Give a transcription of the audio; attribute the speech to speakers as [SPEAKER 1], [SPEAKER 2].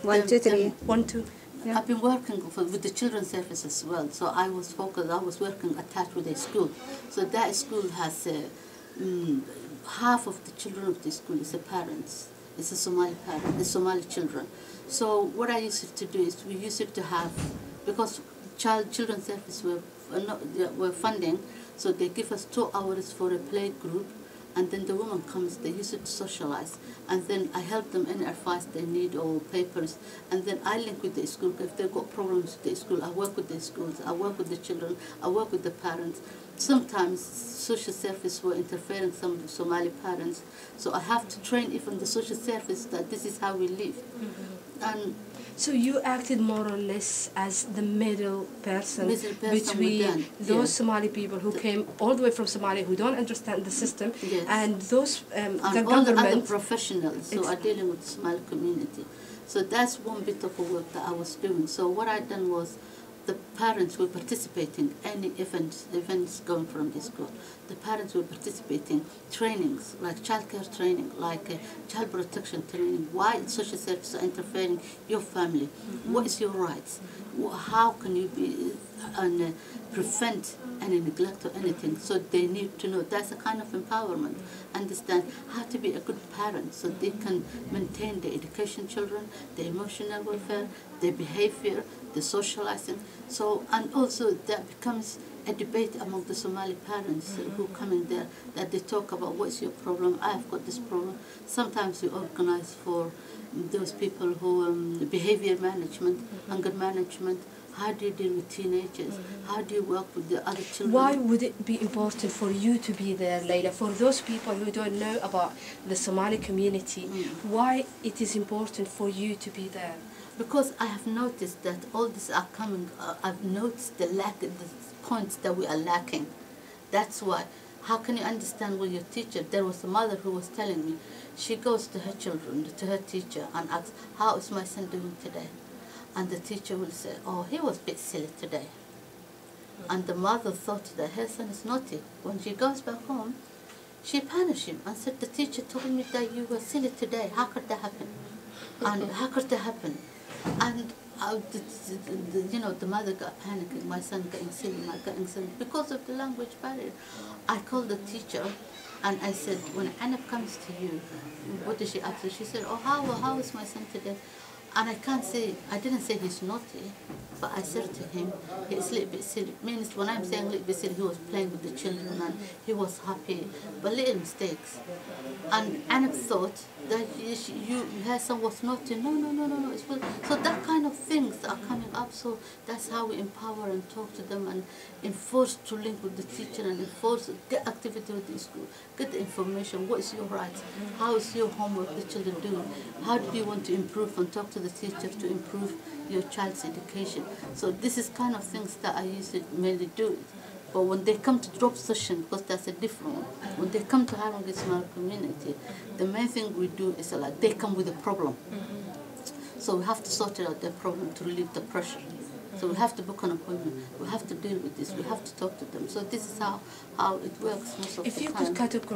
[SPEAKER 1] 1, 2, 3.
[SPEAKER 2] 1, 2.
[SPEAKER 1] Yeah.
[SPEAKER 3] I've been working with the children's service as well, so I was focused. I was working attached with a school, so that school has half of the children of the school is a parents. It's a Somali parent, the Somali children. So what I used to do is we used to have, because children's service were funding, so they give us 2 hours for a play group. And then the woman comes, they use it to socialize. And then I help them any advice they need or papers. And then I link with the school. If they've got problems with the school, I work with the schools, I work with the children, I work with the parents. Sometimes social service were interfering some of the Somali parents. So I have to train even the social service that this is how we live. And
[SPEAKER 2] so you acted more or less as the middle person between those Somali people who came all the way from Somalia, who don't understand the system, and those
[SPEAKER 3] and
[SPEAKER 2] the
[SPEAKER 3] all
[SPEAKER 2] government.
[SPEAKER 3] the other professionals who are dealing with the Somali community. So that's one bit of work that I was doing. So what I done was, the parents were participating any events going from the school. The parents were participating trainings like childcare training, like child protection training. Why social services are interfering your family? What is your rights? How can you be prevent any neglect or anything? So they need to know. That's a kind of empowerment. Understand how to be a good parent, so they can maintain their education children, their emotional welfare, their behavior, the socializing. So, and also that becomes a debate among the Somali parents who come in there, that they talk about what's your problem, I have got this problem. Sometimes we organize for those people who behavior management, anger management. How do you deal with teenagers? How do you work with the other children?
[SPEAKER 2] Why would it be important for you to be there, Laila? For those people who don't know about the Somali community, why it is important for you to be there?
[SPEAKER 3] Because I have noticed that all this are coming, I've noticed the points that we are lacking. That's why. How can you understand with your teacher? There was a mother who was telling me, she goes to her children, to her teacher, and asks, how is my son doing today? And the teacher will say, oh, he was a bit silly today. And the mother thought that her son is naughty. When she goes back home, she punished him and said, the teacher told me that you were silly today. How could that happen? And how could that happen? And the mother got panicking, my son getting silly, because of the language barrier. I called the teacher and I said, when Anab comes to you, what did she ask her? She said, oh, how is my son today? And I didn't say he's naughty, but I said to him, he's a little bit silly. Means when I'm saying a little bit silly, he was playing with the children and he was happy, but little mistakes. And Anab thought that her son was naughty. No, it's good. So that kind of things are coming up. So that's how we empower and talk to them and enforce to link with the teacher and enforce, get activity with the school, get the information, what is your rights, how is your homework the children doing, how do you want to improve, and talk to the teacher to improve your child's education. So this is kind of things that I used to mainly do. But when they come to drop session, because that's a different one, when they come to Haringey Somali community, the main thing we do is like they come with a problem. So we have to sort out their problem to relieve the pressure. So we have to book an appointment. We have to deal with this. We have to talk to them. So this is how it works most of the time.
[SPEAKER 2] If you could categorize